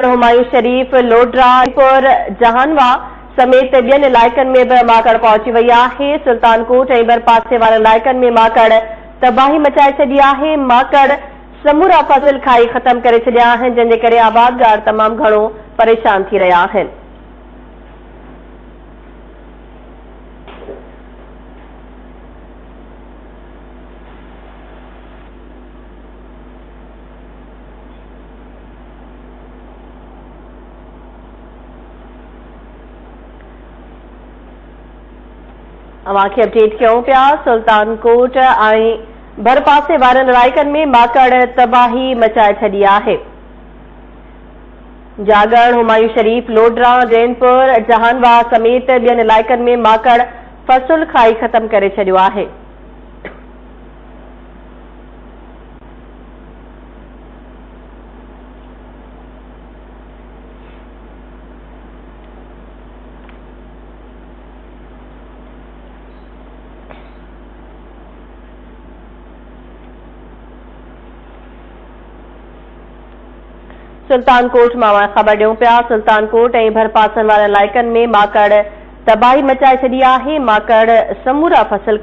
हुमायूं शरीफ, लोडरा, जहानवा समेत ॿियनि इलाइक़नि में बि माकड़ पहुची वई आहे। सुल्तानकोट ऐं भरपासे वारनि इलाइक़नि में माकड़ तबाही मचाए छॾी आहे। माकड़ समूरा फसल खाई ख़तम करे छॾिया आहिनि, जंहिंजे करे आबादगार तमामु घणो परेशान थी रहिया आहिनि। अवांखे अपडेट कयूं पिया। सुल्तानकोट ऐं भरपासे वारनि इलाइक़नि में माकड़ तबाही मचाए छॾी आहे। जागड़, हुमायूं शरीफ, लोडरा, जैनपुर, जहानवा समेत ॿियनि इलाइक़नि में माकड़ फसल खाई ख़तम करे छॾियो आहे। सुल्तानकोट मां ख़बर ॾियूं पिया। सुल्तानकोट ऐं भरपासनि वारनि इलाइक़नि में माकड़ तबाही मचाए छॾी आहे। माकड़ समूरा फसल